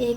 1